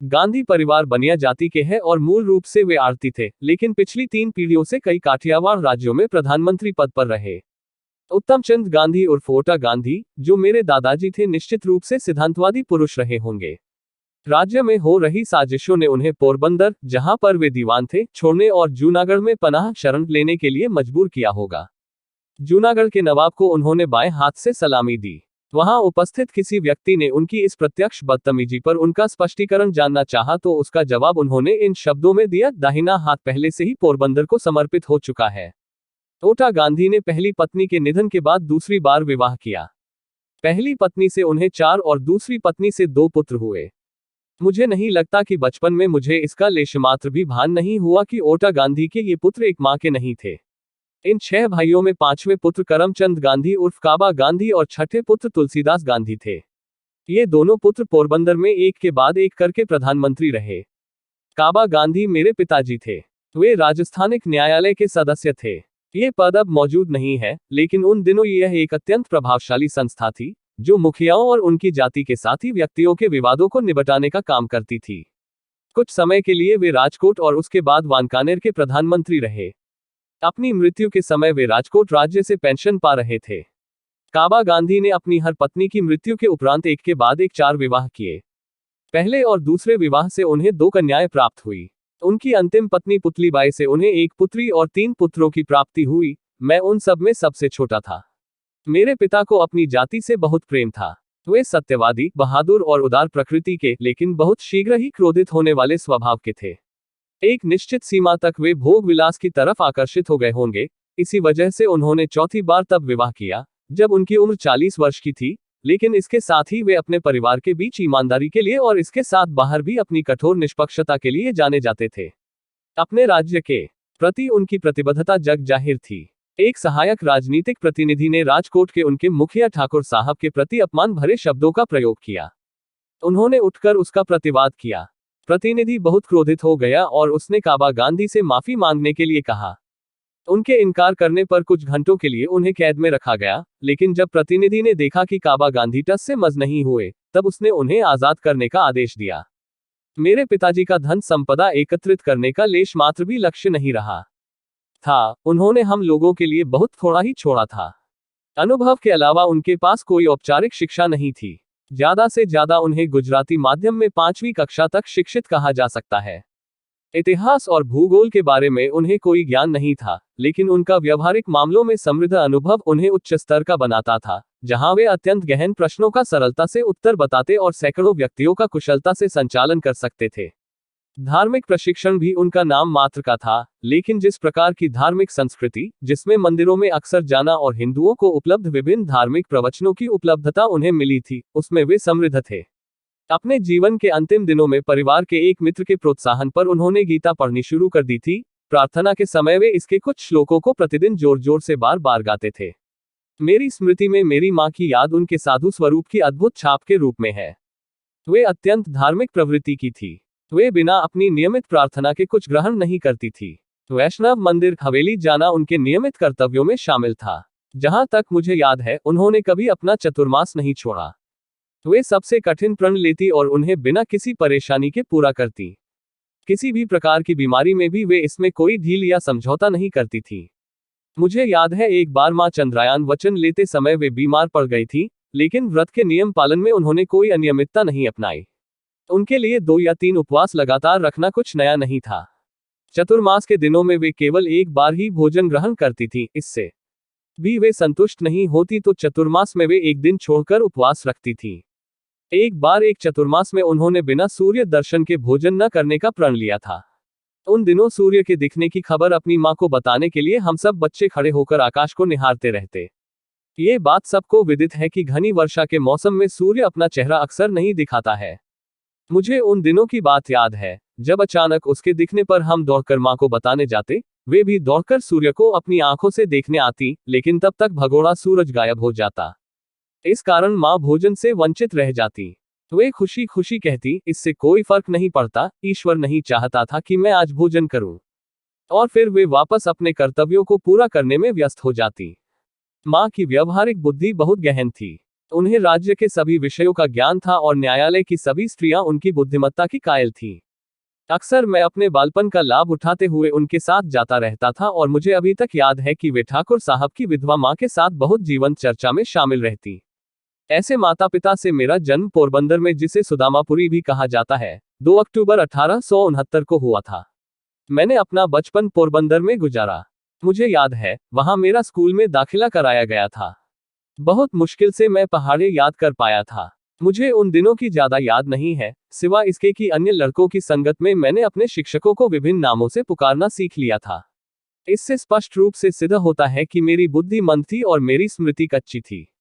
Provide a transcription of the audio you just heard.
गांधी परिवार बनिया जाति के हैं और मूल रूप से वे आरती थे, लेकिन पिछली 3 पीढ़ियों से कई काठियावाड़ राज्यों में प्रधानमंत्री पद पर रहे। उत्तम चंद गांधी उर्फ ओटा गांधी, जो मेरे दादाजी थे, निश्चित रूप से सिद्धांतवादी पुरुष रहे होंगे। राज्य में हो रही साजिशों ने उन्हें पोरबंदर, जहां पर वे दीवान थे, छोड़ने और जूनागढ़ में पनाह शरण लेने के लिए मजबूर किया होगा। जूनागढ़ के नवाब को उन्होंने बाएं हाथ से सलामी दी। वहां उपस्थित किसी व्यक्ति ने उनकी इस प्रत्यक्ष बदतमीजी पर उनका स्पष्टीकरण जानना चाहा तो उसका जवाब उन्होंने इन शब्दों में दिया, दाहिना हाथ पहले से ही पोरबंदर को समर्पित हो चुका है। ओटा गांधी ने पहली पत्नी के निधन के बाद दूसरी बार विवाह किया। पहली पत्नी से उन्हें 4 और दूसरी पत्नी से 2 पुत्र हुए। मुझे नहीं लगता कि बचपन में मुझे इसका लेशमात्र भी भान नहीं हुआ कि ओटा गांधी के ये पुत्र एक मां के नहीं थे। इन 6 भाइयों में 5वें पुत्र करमचंद गांधी उर्फ काबा गांधी और 6ठे पुत्र तुलसीदास गांधी थे। ये दोनों पुत्र पोरबंदर में एक के बाद एक करके प्रधानमंत्री रहे। काबा गांधी मेरे पिताजी थे। वे राजस्थानिक न्यायालय के सदस्य थे। ये पद अब मौजूद नहीं है, लेकिन उन दिनों यह एक अत्यंत प्रभावशाली संस्था थी, जो मुखियाओं और उनकी जाति के साथ ही व्यक्तियों के विवादों को निपटाने का काम करती थी। कुछ समय के लिए वे राजकोट और उसके बाद वानकानेर के प्रधानमंत्री रहे। अपनी मृत्यु के समय वे राजकोट राज्य से पेंशन पा रहे थे। काबा गांधी ने अपनी हर पत्नी की मृत्यु के उपरांत एक के बाद एक 4 विवाह किए। पहले और दूसरे विवाह से उन्हें 2 कन्याएं प्राप्त हुई। उनकी अंतिम पत्नी पुतलीबाई से उन्हें 1 पुत्री और 3 पुत्रों की प्राप्ति हुई। मैं उन सब में सबसे छोटा था। मेरे पिता को अपनी जाति से बहुत प्रेम था। वे सत्यवादी, बहादुर और उदार प्रकृति के, लेकिन बहुत शीघ्र ही क्रोधित होने वाले स्वभाव के थे। एक निश्चित सीमा तक वे भोग विलास की तरफ आकर्षित हो गए होंगे। इसी वजह से उन्होंने चौथी बार तब विवाह किया जब उनकी उम्र 40 वर्ष की थी, लेकिन इसके साथ ही वे अपने परिवार के बीच ईमानदारी के लिए और इसके साथ बाहर भी अपनी कठोर निष्पक्षता के लिए जाने जाते थे। अपने राज्य के प्रति उनकी प्रतिबद्धता जग जाहिर थी। एक सहायक राजनीतिक प्रतिनिधि ने राजकोट के उनके मुखिया ठाकुर साहब के प्रति अपमान भरे शब्दों का प्रयोग किया। उन्होंने उठकर उसका प्रतिवाद किया। प्रतिनिधि बहुत क्रोधित हो गया और उसने काबा गांधी से माफी मांगने के लिए कहा। उनके इनकार करने पर कुछ घंटों के लिए उन्हें कैद में रखा गया, लेकिन जब प्रतिनिधि ने देखा कि काबा गांधी टस से मज नहीं हुए, तब उसने उन्हें आजाद करने का आदेश दिया। मेरे पिताजी का धन संपदा एकत्रित करने का लेश मात्र भी लक्ष्य नहीं रहा था। उन्होंने हम लोगों के लिए बहुत थोड़ा ही छोड़ा था। अनुभव के अलावा उनके पास कोई औपचारिक शिक्षा नहीं थी। ज्यादा से ज्यादा उन्हें गुजराती माध्यम में 5वीं कक्षा तक शिक्षित कहा जा सकता है। इतिहास और भूगोल के बारे में उन्हें कोई ज्ञान नहीं था, लेकिन उनका व्यवहारिक मामलों में समृद्ध अनुभव उन्हें उच्च स्तर का बनाता था, जहां वे अत्यंत गहन प्रश्नों का सरलता से उत्तर बताते और सैकड़ों व्यक्तियों का कुशलता से संचालन कर सकते थे। धार्मिक प्रशिक्षण भी उनका नाम मात्र का था, लेकिन जिस प्रकार की धार्मिक संस्कृति, जिसमें मंदिरों में अक्सर जाना और हिंदुओं को उपलब्ध विभिन्न धार्मिक प्रवचनों की उपलब्धता उन्हें मिली थी, उसमें वे समृद्ध थे। अपने जीवन के अंतिम दिनों में परिवार के एक मित्र के प्रोत्साहन पर उन्होंने गीता पढ़नी शुरू कर दी थी। प्रार्थना के समय वे इसके कुछ श्लोकों को प्रतिदिन जोर जोर से बार बार गाते थे। मेरी स्मृति में मेरी माँ की याद उनके साधु स्वरूप की अद्भुत छाप के रूप में है। वे अत्यंत धार्मिक प्रवृत्ति की थी। वे बिना अपनी नियमित प्रार्थना के कुछ ग्रहण नहीं करती थी। वैष्णव मंदिर, हवेली जाना उनके नियमित कर्तव्यों में शामिल था। जहां तक मुझे याद है, उन्होंने कभी अपना चतुर्मास नहीं छोड़ा। वे सबसे कठिन प्रण लेती और उन्हें बिना किसी परेशानी के पूरा करती। किसी भी प्रकार की बीमारी में भी वे इसमें कोई ढील या समझौता नहीं करती थी। मुझे याद है एक बार मां चंद्रायन वचन लेते समय वे बीमार पड़ गई थी, लेकिन व्रत के नियम पालन में उन्होंने कोई अनियमितता नहीं अपनाई। उनके लिए 2 या 3 उपवास लगातार रखना कुछ नया नहीं था। चतुर्मास के दिनों में वे केवल एक बार ही भोजन ग्रहण करती थी। इससे भी वे संतुष्ट नहीं होती तो चतुर्मास में वे एक दिन छोड़कर उपवास रखती थी। एक बार एक चतुर्मास में उन्होंने बिना सूर्य दर्शन के भोजन न करने का प्रण लिया था। उन दिनों सूर्य के दिखने की खबर अपनी मां को बताने के लिए हम सब बच्चे खड़े होकर आकाश को निहारते रहते। ये बात सबको विदित है कि घनी वर्षा के मौसम में सूर्य अपना चेहरा अक्सर नहीं दिखाता है। मुझे उन दिनों की बात याद है, जब अचानक उसके दिखने पर हम दौड़कर मां को बताने जाते। वे भी दौड़कर सूर्य को अपनी आंखों से देखने आती, लेकिन तब तक भगोड़ा सूरज गायब हो जाता। इस कारण मां भोजन से वंचित रह जाती। वे खुशी खुशी कहती, इससे कोई फर्क नहीं पड़ता, ईश्वर नहीं चाहता था कि मैं आज भोजन करूं। और फिर वे वापस अपने कर्तव्यों को पूरा करने में व्यस्त हो जाती। मां की व्यवहारिक बुद्धि बहुत गहन थी। उन्हें राज्य के सभी विषयों का ज्ञान था और न्यायालय की सभी स्त्रियां उनकी बुद्धिमत्ता की कायल थीं। अक्सर मैं अपने बालपन का लाभ उठाते हुए उनके साथ जाता रहता था और मुझे अभी तक याद है कि वे ठाकुर साहब की विधवा मां के साथ बहुत जीवंत चर्चा में शामिल रहती। ऐसे माता पिता से मेरा जन्म पोरबंदर में, जिसे सुदामापुरी भी कहा जाता है, 2 अक्टूबर 1869 को हुआ था। मैंने अपना बचपन पोरबंदर में गुजारा। मुझे याद है, वहां मेरा स्कूल में दाखिला कराया गया था। बहुत मुश्किल से मैं पहाड़े याद कर पाया था। मुझे उन दिनों की ज्यादा याद नहीं है, सिवा इसके कि अन्य लड़कों की संगत में मैंने अपने शिक्षकों को विभिन्न नामों से पुकारना सीख लिया था। इससे स्पष्ट रूप से सिद्ध होता है कि मेरी बुद्धि मंद थी और मेरी स्मृति कच्ची थी।